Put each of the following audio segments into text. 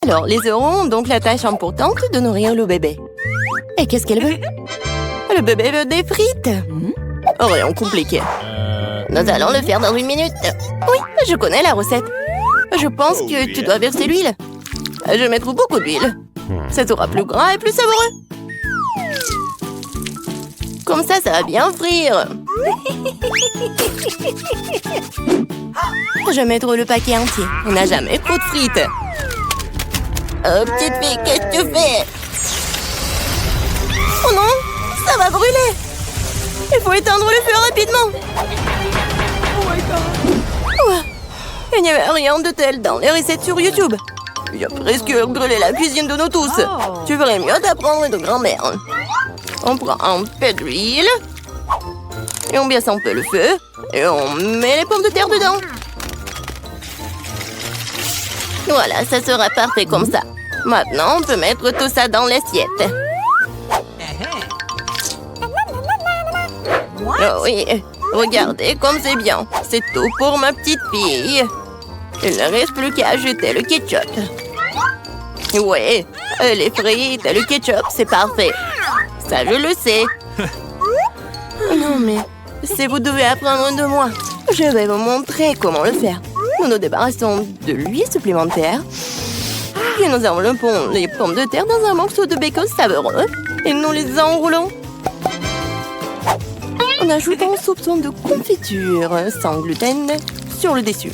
Alors, les œufs ont donc la tâche importante de nourrir le bébé. Et qu'est-ce qu'elle veut? Le bébé veut des frites. Rien compliqué. Nous allons le faire dans 1 minute. Oui, je connais la recette. Je pense que tu dois verser l'huile. Je vais mettre beaucoup d'huile. Ça sera plus gras et plus savoureux. Comme ça va bien frire. Je vais mettre le paquet entier. On n'a jamais trop de frites. Oh, petite fille, qu'est-ce que tu fais? Oh non, ça va brûler. Il faut éteindre le feu rapidement. Ouais. Il n'y avait rien de tel dans les recettes sur YouTube. Il a presque brûlé la cuisine de nous tous. Tu ferais mieux d'apprendre de grand-mère. On prend un peu d'huile. Et on baisse un peu le feu. Et on met les pommes de terre dedans. Voilà, ça sera parfait comme ça. Maintenant, on peut mettre tout ça dans l'assiette. Oh oui, regardez comme c'est bien. C'est tout pour ma petite fille. Il ne reste plus qu'à ajouter le ketchup. Ouais, les frites et le ketchup, c'est parfait. Ça, je le sais. Non, mais si vous devez apprendre de moi, je vais vous montrer comment le faire. Nous nous débarrassons de l'huile supplémentaire. Puis nous enveloppons les pommes de terre dans un morceau de bacon savoureux. Et nous les enroulons. En ajoutant un soupçon de confiture sans gluten sur le dessus.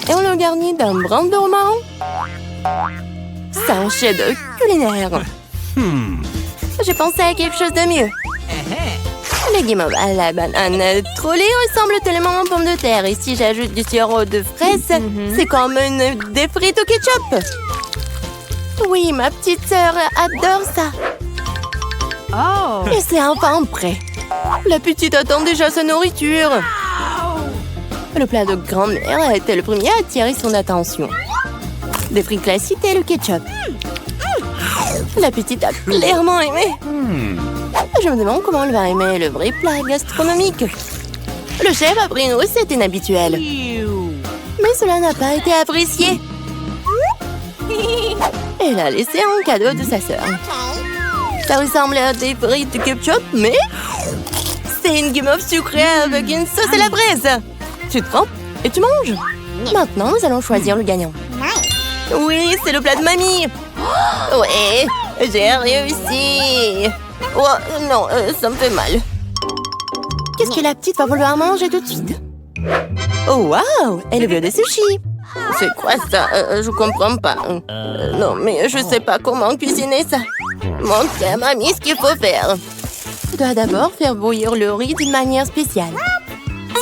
Et on le garnit d'un brin de romarin. C'est un chef-d'œuvre culinaire. J'ai pensé à quelque chose de mieux. Les guimauves à la banane trollée ressemblent tellement aux pommes de terre. Et si j'ajoute du sirop de fraise, c'est comme des frites au ketchup. Oui, ma petite sœur adore ça. Oh. Et c'est enfin prêt. La petite attend déjà sa nourriture. Le plat de grand-mère a été le premier à attirer son attention. Des frites classiques et le ketchup. La petite a clairement aimé. Je me demande comment elle va aimer le vrai plat gastronomique. Le chef a pris une recette inhabituelle. Mais cela n'a pas été apprécié. Elle a laissé un cadeau de sa sœur. Ça ressemble à des frites de ketchup, mais c'est une guimauve sucrée avec une sauce à la braise. Tu te trempes et tu manges. Maintenant, nous allons choisir le gagnant. Oui, c'est le plat de mamie. Ouais, j'ai réussi. Oh, non, ça me fait mal. Qu'est-ce que la petite va vouloir manger tout de suite? Oh, waouh, elle veut des sushis. C'est quoi ça? Je comprends pas. Non, mais je sais pas comment cuisiner ça. Montre à mamie ce qu'il faut faire. Tu dois d'abord faire bouillir le riz d'une manière spéciale.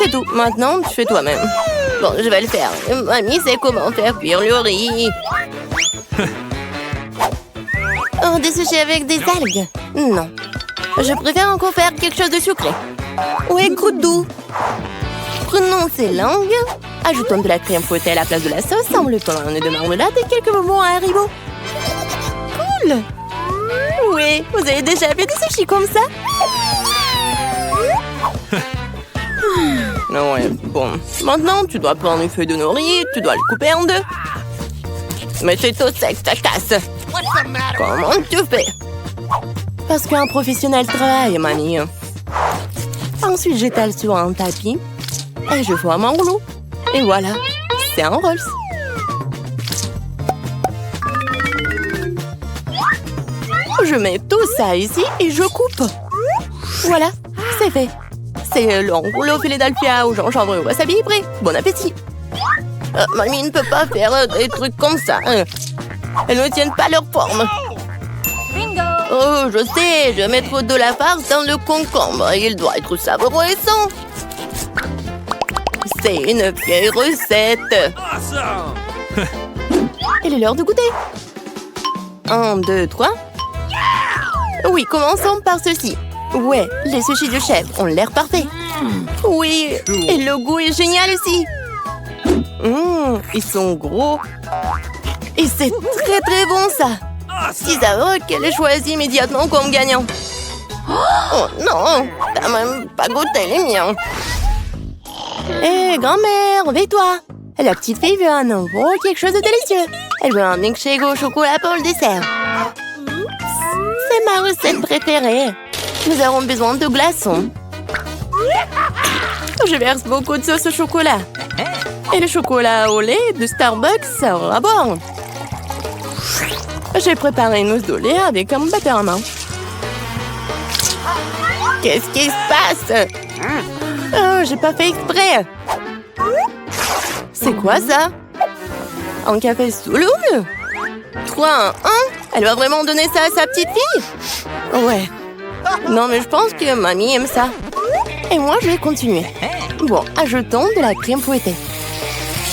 C'est tout. Maintenant, tu fais toi-même. Bon, je vais le faire. Mamie sait comment faire cuire le riz. Oh, des sushis avec des algues? Non. Je préfère encore faire quelque chose de sucré. Ouais, goût doux. Prenons ces langues. Ajoutons de la crème fouettée à la place de la sauce, enveloppons un nœud de marmelade et quelques bonbons à haribo. Cool! Oui, vous avez déjà fait des sushis comme ça? Non, ouais, bon. Maintenant, tu dois prendre une feuille de nori, tu dois le couper en deux. Mais c'est tout sec, ça casse. Comment tu fais? Parce qu'un professionnel travaille, mamie. Ensuite, j'étale sur un tapis et je forme un rouleau. Et voilà, c'est un Rolls. Je mets tout ça ici et je coupe. Voilà, c'est fait. C'est le rouleau Philadelphia au gingembre et au wasabi prêt. Bon appétit. Mamie ne peut pas faire des trucs comme ça. Elles ne tiennent pas leur forme. Bingo! Oh, je sais, je vais mettre de la farce dans le concombre. Il doit être savoureux et sain. C'est une vieille recette. Il est l'heure de goûter. 1, 2, 3. Oui, commençons par ceci. Ouais, les sushis du chef ont l'air parfaits. Oui, et le goût est génial aussi. Ils sont gros. Et c'est très très bon ça. Si savoureux qu'elle ait choisi immédiatement comme gagnant. Oh non, t'as même pas goûté les miens. Hé, grand-mère, réveille-toi. La petite fille veut un nouveau quelque chose de délicieux. Elle veut un milkshake au chocolat pour le dessert. C'est ma recette préférée. Nous avons besoin de glaçons. Je verse beaucoup de sauce au chocolat. Et le chocolat au lait de Starbucks sera bon. J'ai préparé une mousse au lait avec un batteur à main. Qu'est-ce qui se passe? Oh, j'ai pas fait exprès. C'est quoi ça? Un café sous l'eau? 3, 1. Elle va vraiment donner ça à sa petite fille? Ouais. Non, mais je pense que mamie aime ça. Et moi, je vais continuer. Bon, ajoutons de la crème fouettée.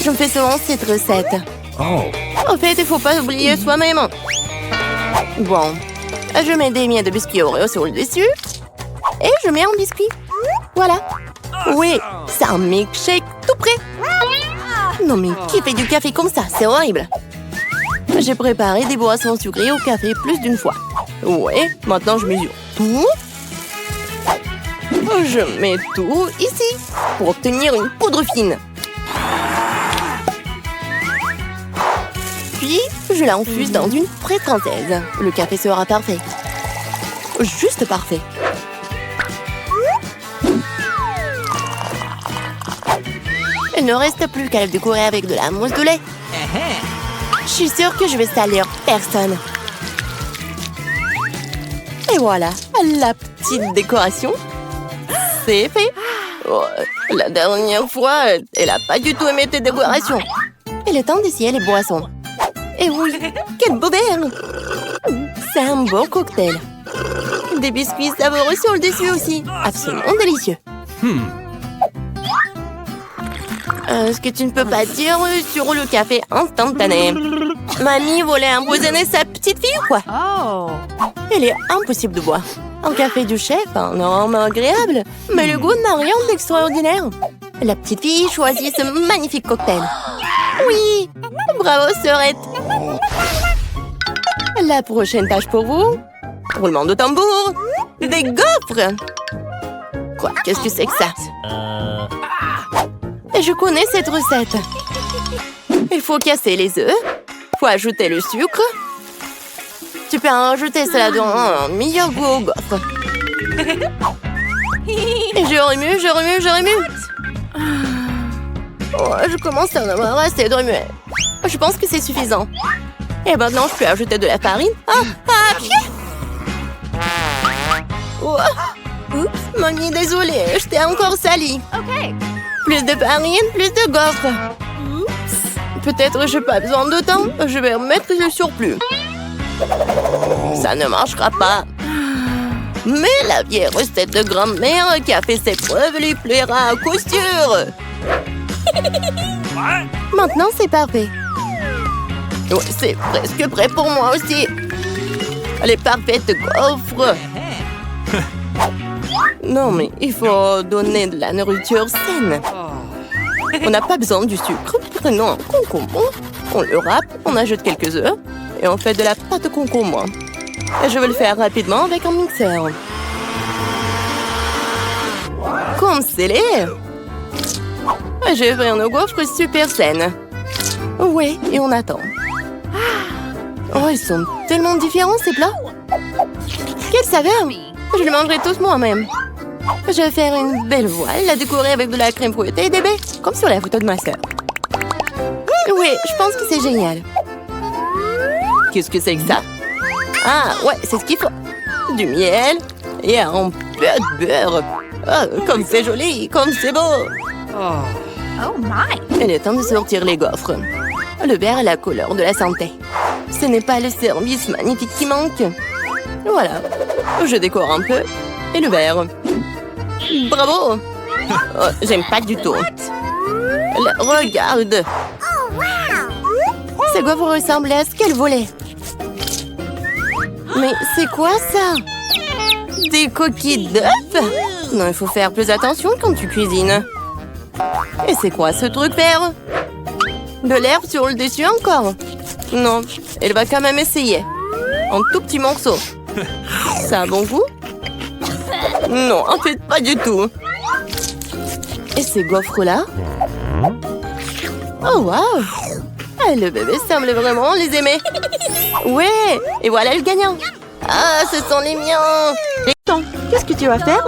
Je me fais souvent cette recette. En fait, il faut pas oublier soi-même. Bon, je mets des miettes de biscuits Oreo sur le dessus. Et je mets un biscuit. Voilà. Oui, c'est un milkshake tout prêt. Non mais qui fait du café comme ça? C'est horrible. J'ai préparé des boissons sucrées au café plus d'une fois. Ouais, maintenant je mesure tout. Je mets tout ici pour obtenir une poudre fine. Puis, je l'infuse dans une fraise française. Le café sera parfait. Juste parfait. Il ne reste plus qu'à le décorer avec de la mousse de lait. Je suis sûre que je vais salir personne. Et voilà, la petite décoration. C'est fait. Oh, la dernière fois, elle a pas du tout aimé tes décorations. Il est temps d'essayer les boissons. Et oui, quel beau verre! C'est un beau cocktail. Des biscuits savoureux sur le dessus aussi. Absolument délicieux. Ce que tu ne peux pas dire sur le café instantané. Mamie voulait empoisonner sa petite fille ou quoi? Oh. Il est impossible de boire. Un café du chef a un arôme agréable, mais le goût n'a rien d'extraordinaire. La petite fille choisit ce magnifique cocktail. Oui, bravo sœurette. La prochaine tâche pour vous. Roulement de tambour. Des gaufres. Quoi? Qu'est-ce que c'est que ça? Je connais cette recette. Il faut casser les œufs. Faut ajouter le sucre. Tu peux en rajouter, cela donne un meilleur goût aux gaufres. Et je remue, je remue, je remue. Oh, je commence à en avoir assez de remuer. Je pense que c'est suffisant. Et maintenant, je peux ajouter de la farine. Oh. Oups, mamie, désolée, je t'ai encore sali. OK. Plus de farine, plus de gaufres. Peut-être j'ai pas besoin de temps. Je vais remettre le surplus. Ça ne marchera pas. Mais la vieille recette de grand-mère qui a fait ses preuves lui plaira à coup sûr. Maintenant, c'est parfait. Ouais, c'est presque prêt pour moi aussi. Les parfaites gaufres. Non, mais il faut donner de la nourriture saine. On n'a pas besoin du sucre. Prenons un concombre, on le râpe, on ajoute quelques œufs et on fait de la pâte de concombre. Et je vais le faire rapidement avec un mixeur. Comme scellé. J'ai fait une gaufre super saine. Oui, et on attend. Oh, ils sont tellement différents ces plats. Quelle saveur! Je les mangerai tous moi-même. Je vais faire une belle voile, la décorer avec de la crème fouettée et des baies, comme sur la photo de ma sœur. Oui, je pense que c'est génial. Qu'est-ce que c'est que ça? Ah, ouais, c'est ce qu'il faut. Du miel et un peu de beurre. Oh, comme c'est joli, comme c'est beau. Oh my. Il est temps de sortir les gaufres. Le vert est la couleur de la santé. Ce n'est pas le service magnifique qui manque. Voilà. Je décore un peu. Et le vert. Bravo! Oh, j'aime pas du tout. Regarde! Ces gaufres ressemblaient à ce qu'elle voulait. Mais c'est quoi ça? Des coquilles d'œufs? Non, il faut faire plus attention quand tu cuisines. Et c'est quoi ce truc vert? De l'herbe sur le dessus encore? Non, elle va quand même essayer. Un tout petit morceau. Ça a bon goût? Non, en fait, pas du tout. Et ces gaufres-là? Oh, wow! Ah, le bébé semble vraiment les aimer. Ouais! Et voilà le gagnant. Ah, ce sont les miens. Attends, qu'est-ce que tu vas faire?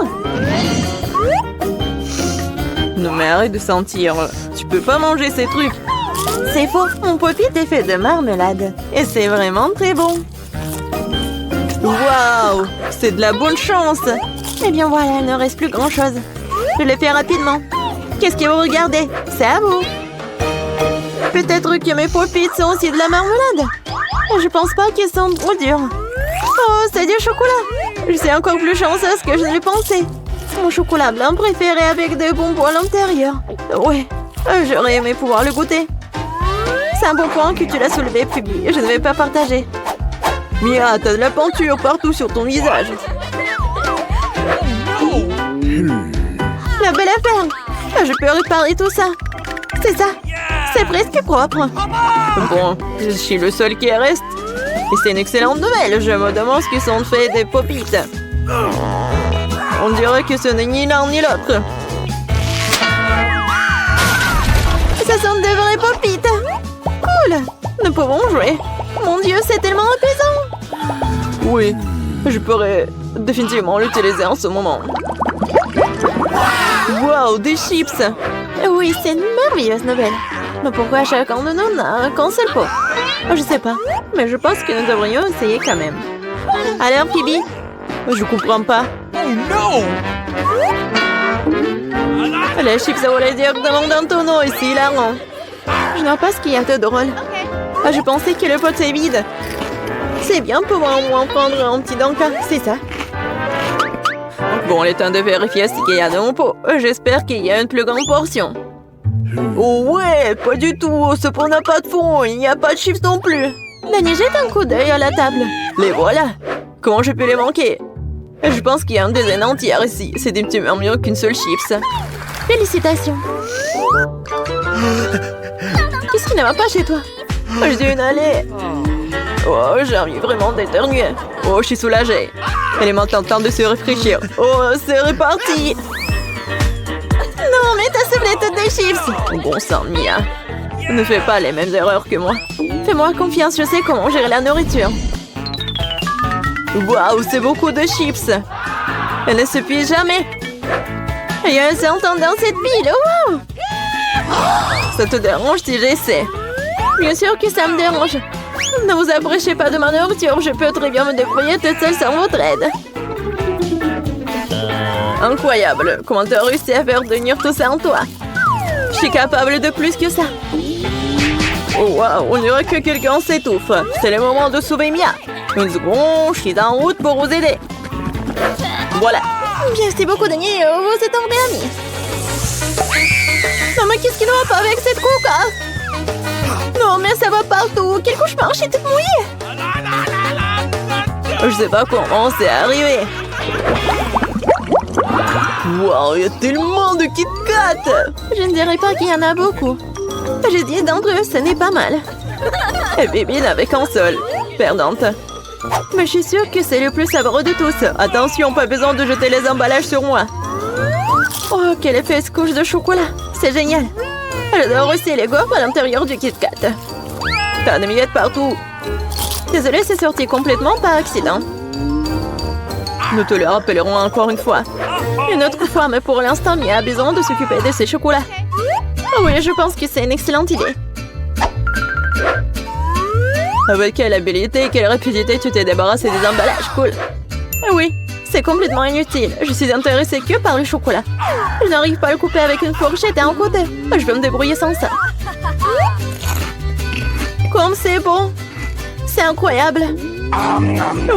Non mais arrête de sentir. Tu peux pas manger ces trucs. C'est faux. Mon pop-it est fait de marmelade. Et c'est vraiment très bon. Waouh! C'est de la bonne chance. Eh bien voilà, il ne reste plus grand-chose. Je le fais rapidement. Qu'est-ce que vous regardez? C'est à vous. Peut-être que mes pop-it sont aussi de la marmelade. Je pense pas qu'ils sont trop durs. Oh, c'est du chocolat. Je suis encore plus chanceuse que je ne le pensais. Mon chocolat blanc préféré avec des bonbons à l'intérieur. Ouais, j'aurais aimé pouvoir le goûter. C'est un bon point que tu l'as soulevé, Phoebe. Je ne vais pas partager. Mia, t'as de la peinture partout sur ton visage. La belle affaire. Je peux réparer tout ça. C'est ça. C'est presque propre. Bon, je suis le seul qui reste. Et c'est une excellente nouvelle. Je me demande ce qu'ils sont faits des pop-it. On dirait que ce n'est ni l'un ni l'autre. Ce sont de vrais pop-it. Cool. Nous pouvons jouer. Mon Dieu, c'est tellement apaisant. Oui, je pourrais définitivement l'utiliser en ce moment. Wow, des chips. Oui, c'est une merveilleuse nouvelle. Mais pourquoi chacun de nous n'a qu'un seul pot? Je sais pas, mais je pense que nous devrions essayer quand même. Alors, Phoebe? Je comprends pas. Oh non! Les chips volaient directement dans ton eau ici, là, non? Je n'ai pas ce qu'il y a de drôle. Je pensais que le pot est vide. C'est bien pouvoir au moins prendre un petit danka, c'est ça. Bon, il est temps de vérifier ce qu'il y a dans mon pot. J'espère qu'il y a une plus grande portion. Oh ouais, pas du tout. Ce pot n'a pas de fond. Il n'y a pas de chips non plus. Dani, jette un coup d'œil à la table. Les voilà. Comment je peux les manquer? Je pense qu'il y a une dizaine entière ici. C'est un petit peu mieux qu'une seule chips. Félicitations. Qu'est-ce qui ne va pas chez toi? Je dis une allée. Oh, j'ai envie vraiment d'éternuer. Oh, je suis soulagée. Elle est maintenant temps de se rafraîchir. Oh, c'est reparti. Non, mais t'as soufflé toutes des chips. Bon sang, Mia. Ne fais pas les mêmes erreurs que moi. Fais-moi confiance, je sais comment gérer la nourriture. Waouh, c'est beaucoup de chips. Elle ne s'épuise jamais. Il y a un serpent dans cette pile. Wow! Ça te dérange si j'essaie? Bien sûr que ça me dérange. Ne vous approchez pas de ma nourriture. Je peux très bien me débrouiller toute seule sans votre aide. Incroyable. Comment t'as réussi à faire tenir tout ça en toi? Je suis capable de plus que ça. Oh waouh, on dirait que quelqu'un s'étouffe. C'est le moment de sauver Mia. Une seconde, je suis en route pour vous aider. Voilà. Merci beaucoup, Dani. Vous êtes un vrai ami. Non, mais qu'est-ce qui ne va pas avec cette coca? Non, mais ça va partout. Quel cauchemar, je suis toute mouillée. Je sais pas comment c'est arrivé. Wow, il y a tellement de Kit Kat. Je ne dirais pas qu'il y en a beaucoup. J'ai 10 d'entre eux, ce n'est pas mal. Et Bibi n'avait qu'un seul. Perdante. Mais je suis sûre que c'est le plus savoureux de tous. Attention, pas besoin de jeter les emballages sur moi. Oh, quelle épaisse couche de chocolat. C'est génial. J'adore aussi les gaufres à l'intérieur du Kit Kat. T'as des miettes partout. Désolée, c'est sorti complètement par accident. Nous te le rappellerons encore une fois. Une autre fois, mais pour l'instant, Mia a besoin de s'occuper de ses chocolats. Oh oui, je pense que c'est une excellente idée. Avec quelle habilité et quelle rapidité tu t'es débarrassé des emballages, cool. Oui, c'est complètement inutile. Je suis intéressée que par le chocolat. Je n'arrive pas à le couper avec une fourchette et un côté. Je vais me débrouiller sans ça. Comme c'est bon. C'est incroyable.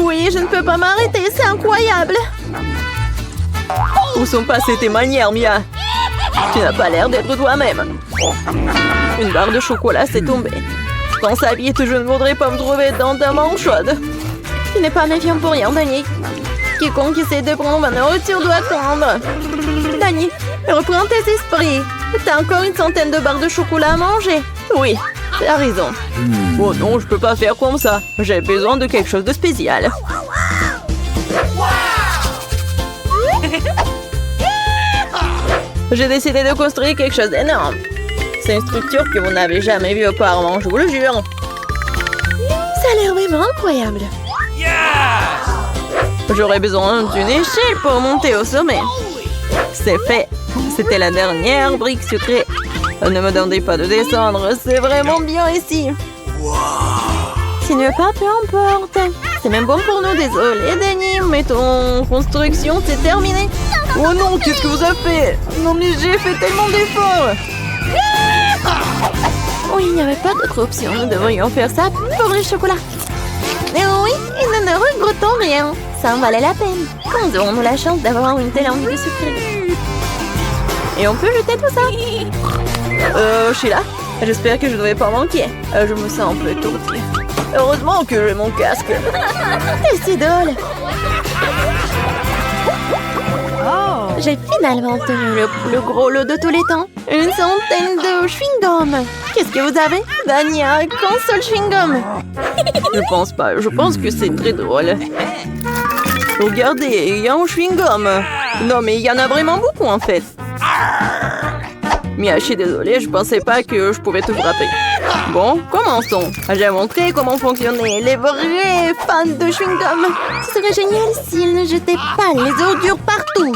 Oui, je ne peux pas m'arrêter, c'est incroyable. Où sont passées tes manières, Mia? Tu n'as pas l'air d'être toi-même. Une barre de chocolat s'est tombée. Dans sa bite, je ne voudrais pas me trouver dans ta main chaude. Tu n'es pas méfiant pour rien, Dani. Quiconque essaie de prendre ma nourriture doit attendre. Dani, reprends tes esprits. T'as encore une centaine de barres de chocolat à manger. Oui, t'as raison. Oh non, je peux pas faire comme ça. J'ai besoin de quelque chose de spécial. J'ai décidé de construire quelque chose d'énorme. C'est une structure que vous n'avez jamais vue auparavant, je vous le jure. Ça a l'air vraiment incroyable. J'aurais besoin d'une échelle pour monter au sommet. C'est fait. C'était la dernière brique sucrée. Ne me demandez pas de descendre, c'est vraiment bien ici. Tu ne veux pas, peu importe. C'est même bon pour nous, désolé Danny, mais ton construction c'est terminé. Oh non, qu'est-ce que vous avez fait? Non mais j'ai fait tellement d'efforts. Oui, il n'y avait pas d'autre option. Nous devrions faire ça pour le chocolat. Mais oui, et nous ne regrettons rien. Ça en valait la peine. Quand aurons-nous la chance d'avoir une telle envie de sucrerie? Et on peut jeter tout ça. Sheila, j'espère que je ne vais pas manquer. Je me sens un peu étourdie. Heureusement que j'ai mon casque. C'est drôle. J'ai finalement obtenu le plus gros lot de tous les temps. Une centaine de chewing-gum. Qu'est-ce que vous avez? Dania, qu'un seul chewing-gum. Je pense pas, je pense que c'est très drôle. Regardez, il y a un chewing-gum. Non mais il y en a vraiment beaucoup en fait. Mia, je suis désolée, je pensais pas que je pouvais te frapper. Bon, commençons. J'ai montré comment fonctionnaient les vrais fans de chewing-gum. Ce serait génial s'ils ne jetaient pas les ordures partout.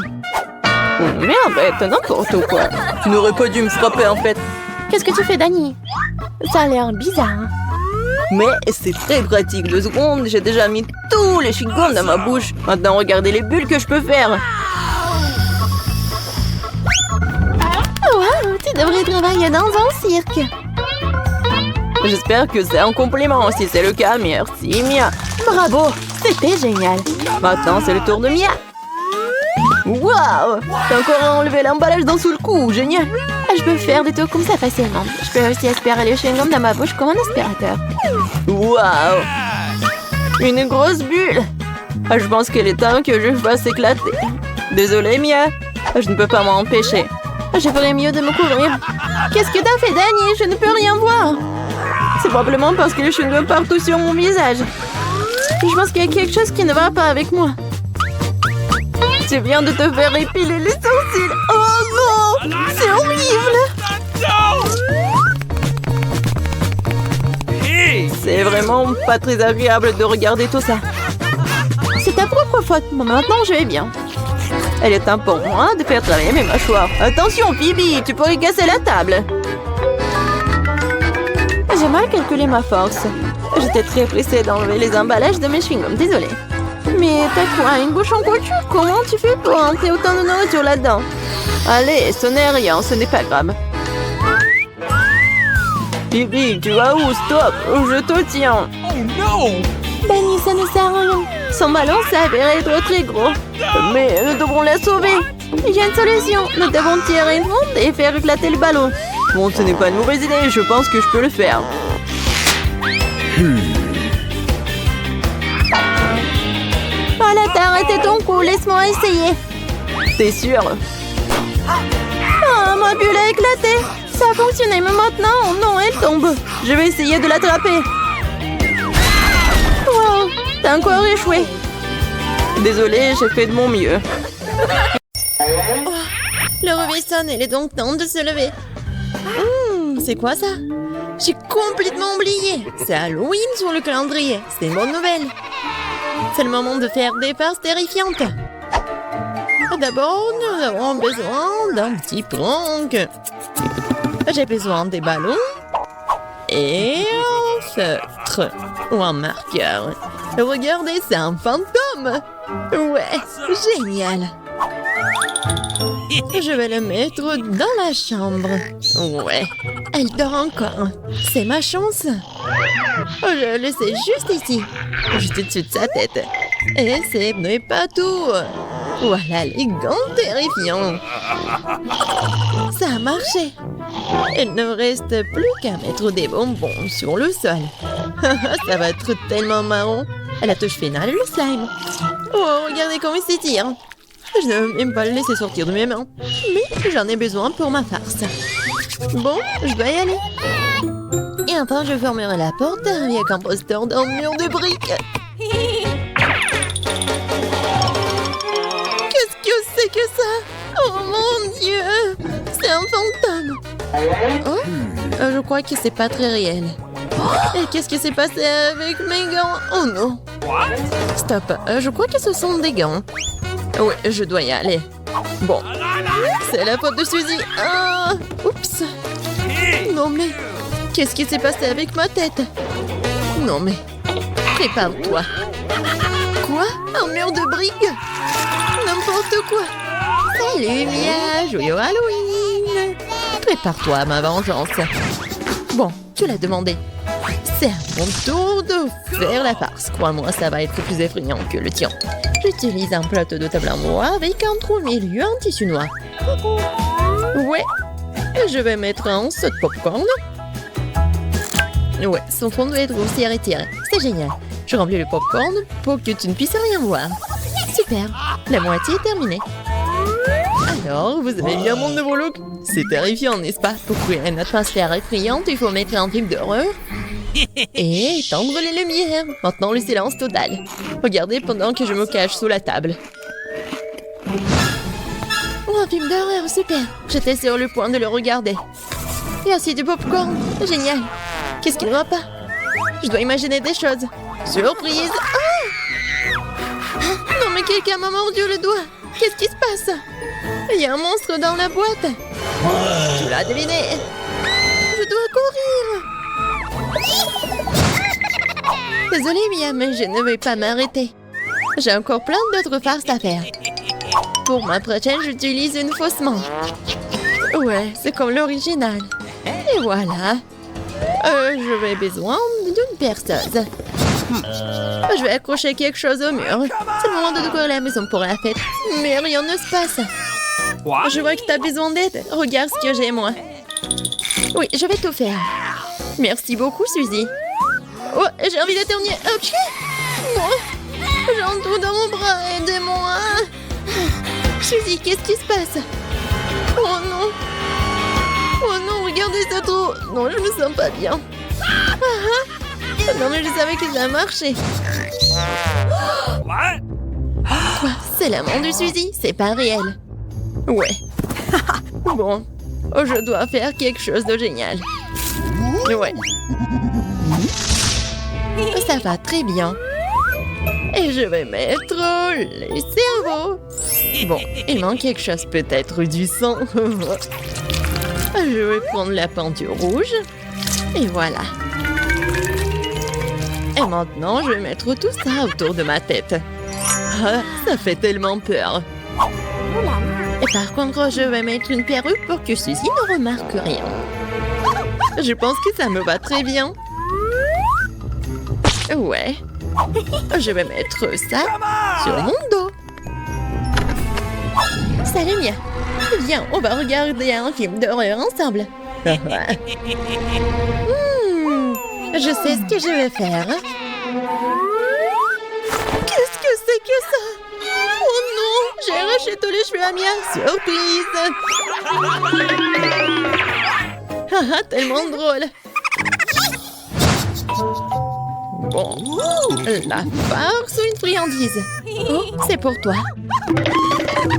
Oh, merde, n'importe quoi. Tu n'aurais pas dû me frapper en fait. Qu'est-ce que tu fais, Danny? Ça a l'air bizarre. Mais c'est très pratique. 2 secondes, j'ai déjà mis tous les chewing-gums dans ma bouche. Maintenant, regardez les bulles que je peux faire. Wow, tu devrais travailler dans un cirque. J'espère que c'est un compliment. Si c'est le cas, merci Mia. Bravo, c'était génial. Maintenant, c'est le tour de Mia. Waouh! T'as encore enlevé l'emballage d'un seul coup, génial! Je peux faire des trucs comme ça facilement. Je peux aussi aspirer les chewing-gums dans ma bouche comme un aspirateur. Waouh! Une grosse bulle! Je pense qu'il est temps que je fasse éclater. Désolée, Mia. Je ne peux pas m'en empêcher. Je ferais mieux de me couvrir. Qu'est-ce que t'as fait, Danny? Je ne peux rien voir. C'est probablement parce que les chewing-gums partout sur mon visage. Je pense qu'il y a quelque chose qui ne va pas avec moi. Tu viens de te faire épiler les sourcils. Oh non! C'est horrible! C'est vraiment pas très agréable de regarder tout ça. C'est ta propre faute. Maintenant, je vais bien. Elle est temps pour moi de faire travailler mes mâchoires. Attention, Phoebe, tu pourrais casser la table. J'ai mal calculé ma force. J'étais très pressée d'enlever les emballages de mes chewing-gums. Désolée. Mais t'as quoi, une bouche en couture? Comment tu fais pour entrer autant de nourriture là-dedans? Allez, ce n'est rien, ce n'est pas grave. Phoebe, tu vas où? Stop, je te tiens. Oh non! Danny, ça ne sert à rien. Son ballon s'avère être très gros. Mais nous devrons la sauver. J'ai une solution. Nous devons tirer une ronde et faire éclater le ballon. Bon, ce n'est pas une mauvaise idée, je pense que je peux le faire. Voilà, t'as arrêté ton coup, laisse-moi essayer. T'es sûr? Ah, ma bulle a éclaté. Ça a fonctionné, mais maintenant, non, elle tombe. Je vais essayer de l'attraper. Wow, t'as encore échoué. Désolée, j'ai fait de mon mieux. Oh, le réveil sonne, il est donc temps de se lever. C'est quoi ça? J'ai complètement oublié. C'est Halloween sur le calendrier. C'est une bonne nouvelle. C'est le moment de faire des farces terrifiantes. D'abord, nous avons besoin d'un petit prank. J'ai besoin des ballons et un feutre ou un marqueur. Regardez, c'est un fantôme. Ouais, génial. Je vais le mettre dans la chambre. Ouais, elle dort encore. C'est ma chance. Je le laisse juste ici, juste au-dessus de sa tête. Et ce n'est pas tout. Voilà les gants terrifiants. Ça a marché. Il ne reste plus qu'à mettre des bonbons sur le sol. Ça va être tellement marrant. À la touche finale, le slime. Oh, regardez comment il s'étire. Je ne veux même pas le laisser sortir de mes mains. Mais j'en ai besoin pour ma farce. Bon, je dois y aller. Et enfin, je fermerai la porte avec un poster d'un mur de briques. Qu'est-ce que c'est que ça? Oh mon Dieu! C'est un fantôme! Oh, je crois que c'est pas très réel. Et qu'est-ce qui s'est passé avec mes gants? Oh non. Stop, je crois que ce sont des gants. Oui, je dois y aller. Bon, c'est la faute de Suzy. Ah, oups. Non mais, qu'est-ce qui s'est passé avec ma tête? Non mais, prépare-toi. Quoi? Un mur de briques? N'importe quoi. Salut Mia, joyeux Halloween. Prépare-toi à ma vengeance. Bon, tu l'as demandé. C'est à mon tour de faire la farce. Crois-moi, ça va être plus effrayant que le tien. J'utilise un plateau de table en bois avec un trou au milieu en tissu noir. Ouais, je vais mettre un saut de popcorn. Ouais, son fond doit être aussi retiré. C'est génial. Je remplis le popcorn pour que tu ne puisses rien voir. Super, la moitié est terminée. Alors, vous avez bien mon nouveau look? C'est terrifiant, n'est-ce pas? Pour créer une atmosphère effrayante, il faut mettre un film d'horreur et éteindre les lumières. Maintenant, le silence total. Regardez pendant que je me cache sous la table. Oh, un film d'horreur, super. J'étais sur le point de le regarder. Et aussi du popcorn. Génial. Qu'est-ce qui ne va pas? Je dois imaginer des choses. Surprise. Ah! Non, mais quelqu'un m'a mordu le doigt. Qu'est-ce qui se passe? Il y a un monstre dans la boîte. Tu l'as deviné. Je dois courir. Désolée, Mia, mais je ne vais pas m'arrêter. J'ai encore plein d'autres farces à faire. Pour ma prochaine, j'utilise une fausse manche. Ouais, c'est comme l'original. Et voilà. J'aurais besoin d'une perceuse. Je vais accrocher quelque chose au mur. C'est le moment de décorer la maison pour la fête. Mais rien ne se passe. Je vois que tu as besoin d'aide. Regarde ce que j'ai, moi. Oui, je vais tout faire. Merci beaucoup, Suzy. Oh, j'ai envie d'éternuer. Ok. Moi, j'ai un trou dans mon bras. Aidez-moi. Suzy, qu'est-ce qui se passe? Oh non. Oh non, regardez ce trou. Non, je me sens pas bien. Non, mais je savais que ça marchait. Quoi? C'est la main de Suzy? C'est pas réel. Ouais. Bon, je dois faire quelque chose de génial. Ouais. Ça va très bien. Et je vais mettre les cerveaux. Bon, il manque quelque chose, peut-être du sang. Je vais prendre la peinture rouge. Et voilà. Et maintenant, je vais mettre tout ça autour de ma tête. Ah, ça fait tellement peur. Et par contre, je vais mettre une perruque pour que Suzy ne remarque rien. Je pense que ça me va très bien. Ouais. Je vais mettre ça sur mon dos. Salut Mia. Viens, on va regarder un film d'horreur ensemble. Je sais ce que je vais faire. Qu'est-ce que c'est que ça? Oh non, j'ai arraché tous les cheveux à Mia. Surprise. Tellement drôle. Bon, la farce ou une friandise? Oh, c'est pour toi.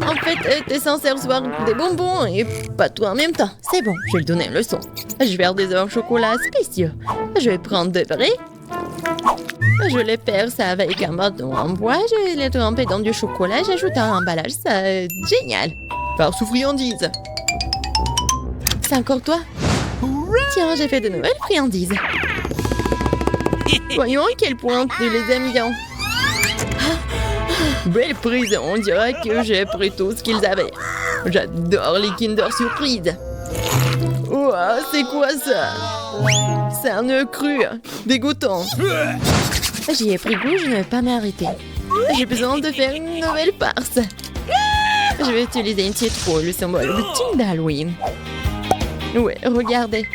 En fait, t'es censé recevoir des bonbons et pas tout en même temps. C'est bon, je vais lui donner une leçon. Je vais faire des œufs au chocolat spéciaux. Je vais prendre de vrais. Je les perce avec un bâton en bois. Je vais les tremper dans du chocolat. J'ajoute un emballage. C'est génial. Farce ou friandise? C'est encore toi? Tiens, j'ai fait de nouvelles friandises. Voyons à quel point tu les aimes bien. Belle prise, on dirait que j'ai pris tout ce qu'ils avaient. J'adore les Kinder Surprise. Ouah, c'est quoi ça? C'est un œuf cru, dégoûtant. J'y ai pris goût, je ne vais pas m'arrêter. J'ai besoin de faire une nouvelle farce. Je vais utiliser une citrouille, le symbole de team d'Halloween. Ouais, regardez.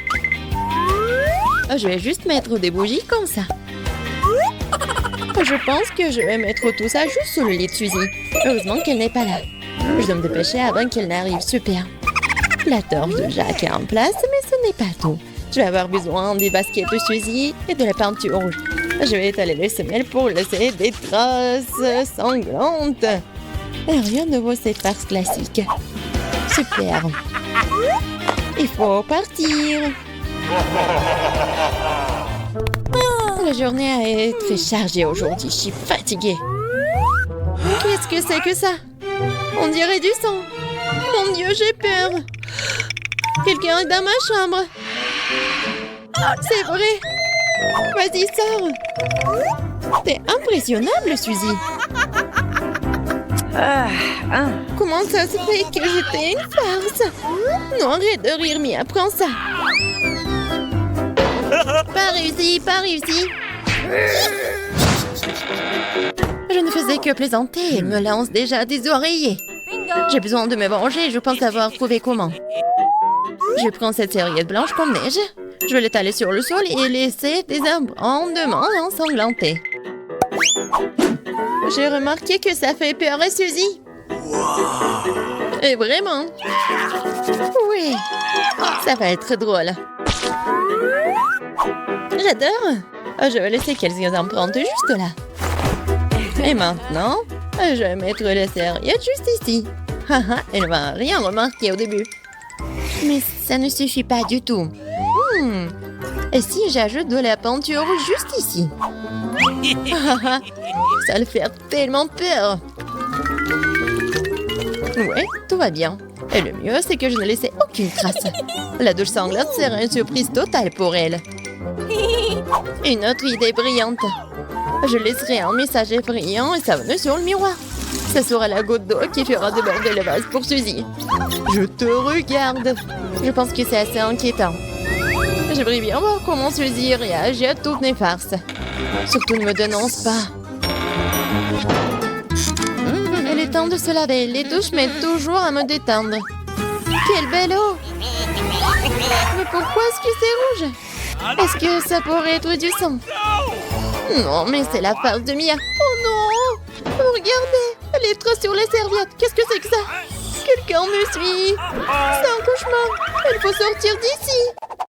Je vais juste mettre des bougies comme ça. Je pense que je vais mettre tout ça juste sous le lit de Suzy. Heureusement qu'elle n'est pas là. Je dois me dépêcher avant qu'elle n'arrive. Super. La torche de Jack est en place, mais ce n'est pas tout. Je vais avoir besoin des baskets de Suzy et de la peinture rouge. Je vais étaler les semelles pour laisser des traces sanglantes. Et rien ne vaut cette farce classique. Super. Il faut partir. La journée a été chargée aujourd'hui. Je suis fatiguée. Qu'est-ce que c'est que ça? On dirait du sang. Mon Dieu, j'ai peur. Quelqu'un est dans ma chambre. C'est vrai. Vas-y, sors. T'es impressionnable, Suzy. Comment ça se fait que j'étais une farce? Non, arrête de rire, Mia. Prends ça. Pas réussi, pas réussi. Je ne faisais que plaisanter. Elle me lance déjà des oreillers. J'ai besoin de me venger. Je pense avoir trouvé comment. Je prends cette serviette blanche comme neige. Je vais l'étaler sur le sol et laisser des abondements ensanglantés. J'ai remarqué que ça fait peur à Suzy. Et vraiment. Oui, ça va être drôle. J'adore. Je vais laisser quelques empreintes juste là. Et maintenant, je vais mettre la serviette juste ici. Haha, elle ne va rien remarquer au début. Mais ça ne suffit pas du tout. Et si j'ajoute de la peinture juste ici? Ça le fait tellement peur. Ouais, tout va bien. Et le mieux, c'est que je ne laissais aucune trace. La douche sanglante sera une surprise totale pour elle. Une autre idée brillante. Je laisserai un message effrayant et savonneux sur le miroir. Ce sera la goutte d'eau qui fera déborder le vase pour Suzy. Je te regarde. Je pense que c'est assez inquiétant. J'aimerais bien voir comment Suzy réagit à toutes mes farces. Surtout ne me dénonce pas. Il est temps de se laver. Les douches m'aident toujours à me détendre. Quelle belle eau! Mais pourquoi est-ce que c'est rouge? Est-ce que ça pourrait être du sang? Non, mais c'est la farce de Mia. Oh non! Regardez! Les traces sur les serviettes. Qu'est-ce que c'est que ça? Quelqu'un me suit. C'est un cauchemar. Il faut sortir d'ici.